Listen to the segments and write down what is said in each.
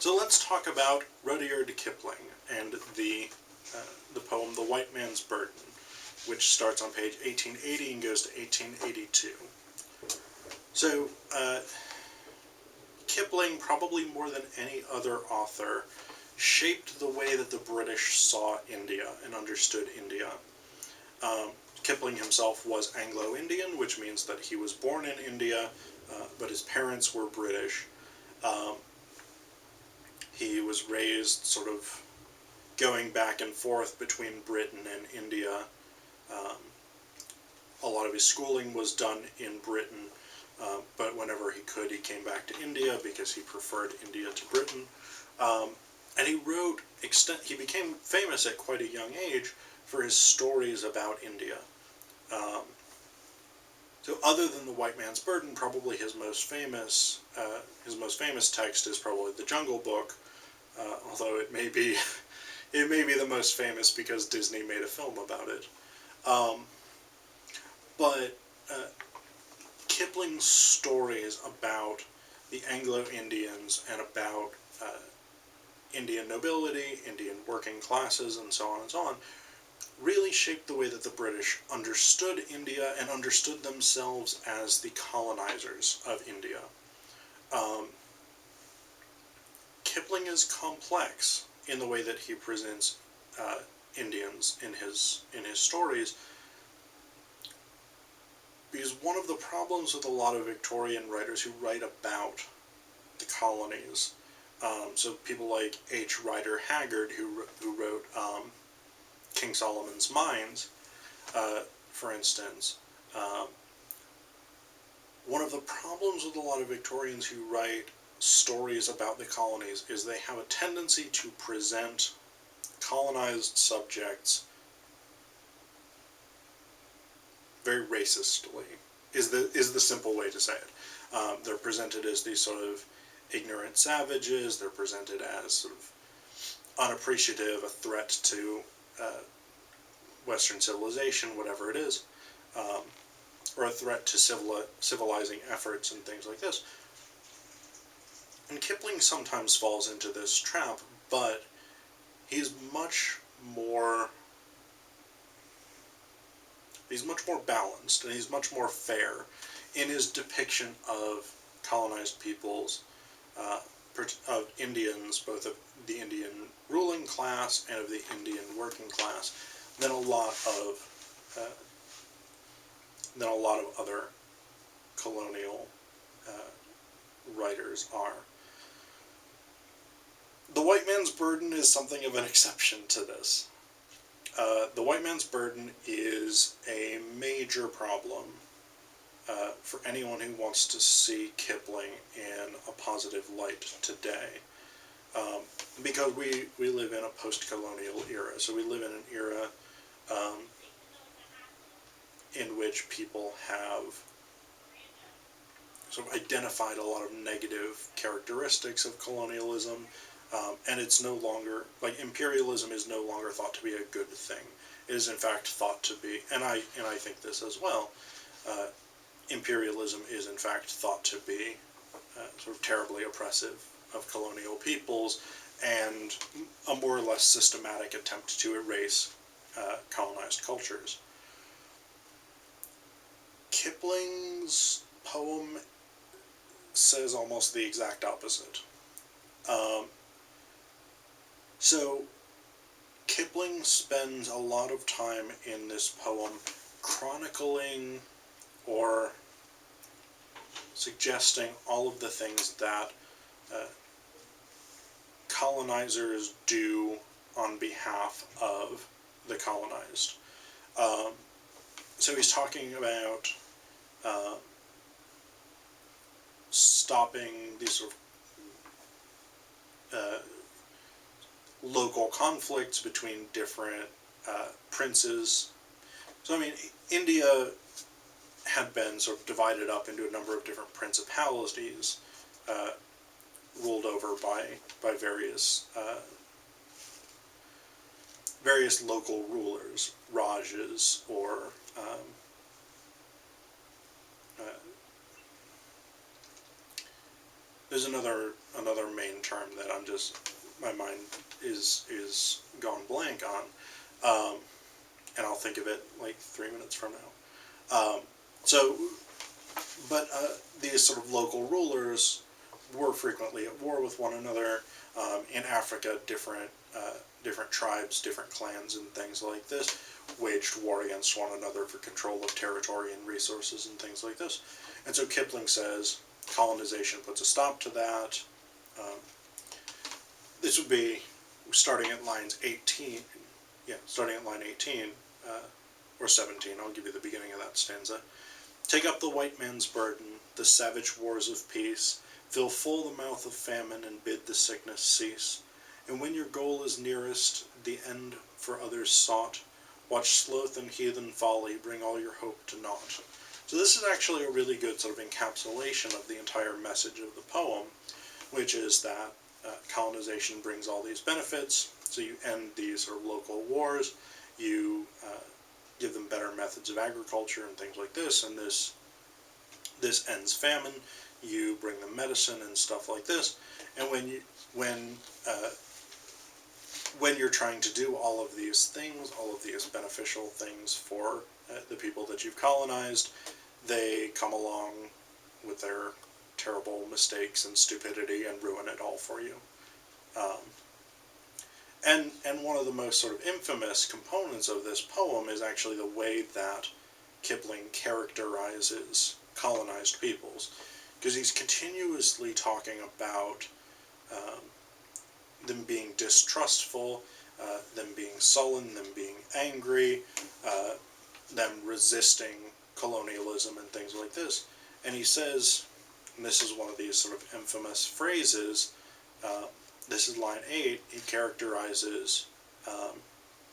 So let's talk about Rudyard Kipling and the poem The White Man's Burden, which starts on page 1880 and goes to 1882. So, Kipling, probably more than any other author, shaped the way that the British saw India and understood India. Kipling himself was Anglo-Indian, which means that he was born in India, but his parents were British. He was raised sort of going back and forth between Britain and India. A lot of his schooling was done in Britain, but whenever he could, he came back to India because he preferred India to Britain. And he wrote, he became famous at quite a young age for his stories about India. So other than The White Man's Burden, probably his most famous text is probably The Jungle Book, although it may be the most famous because Disney made a film about it. But Kipling's stories about the Anglo-Indians and about Indian nobility, Indian working classes, and so on and so on, really shaped the way that the British understood India and understood themselves as the colonizers of India. Kipling is complex in the way that he presents Indians in his stories, because one of the problems with a lot of Victorian writers who write about the colonies, so people like H. Rider Haggard, who wrote King Solomon's Mines, for instance, one of the problems with a lot of Victorians who write stories about the colonies is they have a tendency to present colonized subjects very racistly, is the simple way to say it. They're presented as these sort of ignorant savages, they're presented as sort of unappreciative, a threat to Western civilization, whatever it is, or a threat to civilizing efforts and things like this. And Kipling sometimes falls into this trap, but he's much more balanced, and he's much more fair in his depiction of colonized peoples, of Indians, both of the Indian ruling class and of the Indian working class, than a lot of other colonial writers are. The White Man's Burden is something of an exception to this. The White Man's Burden is a major problem for anyone who wants to see Kipling in a positive light today. Because we live in a post-colonial era, so we live in an era in which people have sort of identified a lot of negative characteristics of colonialism, and it's no longer, like, imperialism is no longer thought to be a good thing. It is in fact thought to be, and I think this as well, imperialism is in fact thought to be sort of terribly oppressive of colonial peoples, and a more or less systematic attempt to erase colonized cultures. Kipling's poem says almost the exact opposite. So Kipling spends a lot of time in this poem chronicling or suggesting all of the things that colonizers do on behalf of the colonized. So he's talking about stopping these sort of local conflicts between different princes. So, I mean, India had been sort of divided up into a number of different principalities, ruled over by various local rulers, Rajas, or there's another main term that my mind is gone blank on, and I'll think of it like 3 minutes from now. So, but these sort of local rulers were frequently at war with one another. In Africa, different tribes, different clans, and things like this waged war against one another for control of territory and resources and things like this. And so Kipling says colonization puts a stop to that. This would be starting at lines 18. Yeah, starting at line 18 or 17. I'll give you the beginning of that stanza. Take up the white man's burden, the savage wars of peace. Fill full the mouth of famine and bid the sickness cease. And when your goal is nearest, the end for others sought, watch sloth and heathen folly bring all your hope to naught. So this is actually a really good sort of encapsulation of the entire message of the poem, which is that colonization brings all these benefits. So you end these sort of local wars, you give them better methods of agriculture and things like this, and this ends famine. You bring them medicine and stuff like this, and when you're trying to do all of these things, all of these beneficial things for the people that you've colonized, they come along with their terrible mistakes and stupidity and ruin it all for you. And one of the most sort of infamous components of this poem is actually the way that Kipling characterizes colonized peoples, because he's continuously talking about them being distrustful, them being sullen, them being angry, them resisting colonialism and things like this. And he says, and this is one of these sort of infamous phrases, this is line 8, he characterizes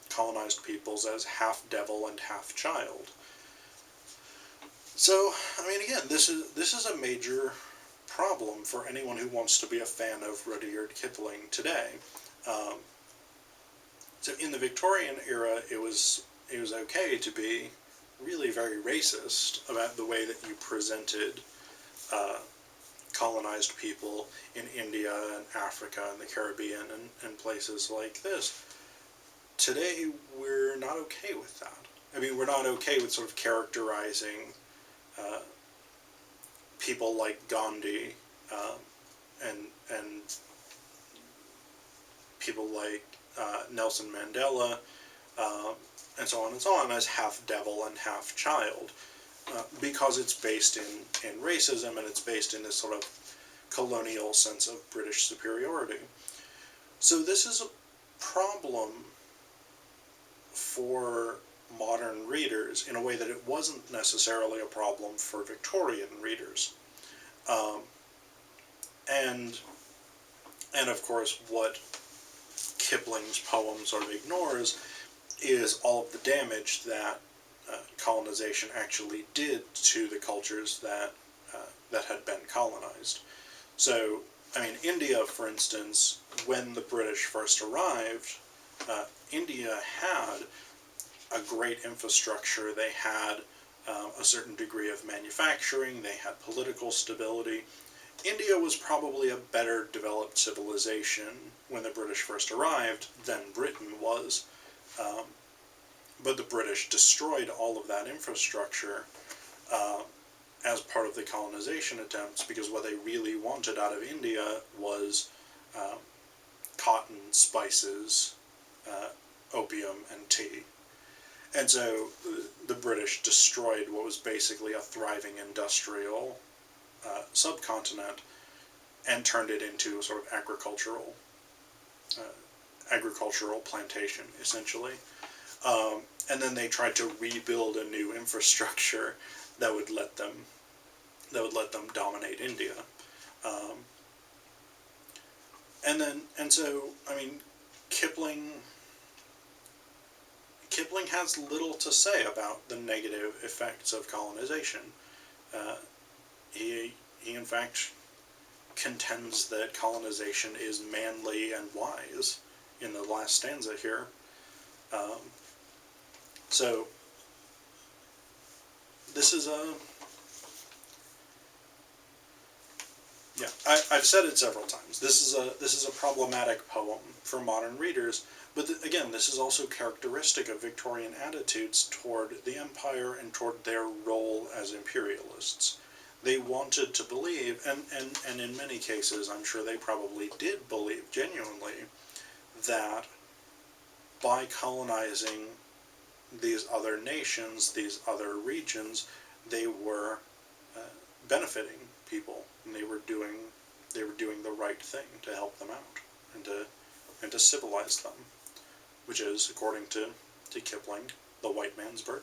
colonized peoples as half devil and half child. So, I mean, again, this is a major problem for anyone who wants to be a fan of Rudyard Kipling today. So in the Victorian era, it was okay to be really very racist about the way that you presented colonized people in India and Africa and the Caribbean and places like this. Today, we're not okay with that. I mean, we're not okay with sort of characterizing people like Gandhi and people like Nelson Mandela and so on as half devil and half child, because it's based in racism and it's based in this sort of colonial sense of British superiority. So this is a problem for modern readers in a way that it wasn't necessarily a problem for Victorian readers. And of course, what Kipling's poem sort of ignores is all of the damage that colonization actually did to the cultures that had been colonized. So, I mean, India, for instance, when the British first arrived, India had a great infrastructure. They had a certain degree of manufacturing. They had political stability. India was probably a better developed civilization when the British first arrived than Britain was. But the British destroyed all of that infrastructure as part of the colonization attempts, because what they really wanted out of India was cotton, spices, opium, and tea. And so the British destroyed what was basically a thriving industrial subcontinent and turned it into a sort of agricultural plantation, essentially. And then they tried to rebuild a new infrastructure that would let them dominate India. And so, I mean, Kipling has little to say about the negative effects of colonization. He in fact contends that colonization is manly and wise in the last stanza here. So this is Yeah, I've said it several times. This is a problematic poem for modern readers, but again, this is also characteristic of Victorian attitudes toward the empire and toward their role as imperialists. They wanted to believe, and in many cases, I'm sure they probably did believe genuinely, that by colonizing these other nations, these other regions, they were benefiting people, and they were doing the right thing to help them out and to civilize them, which is, according to Kipling, the white man's burden.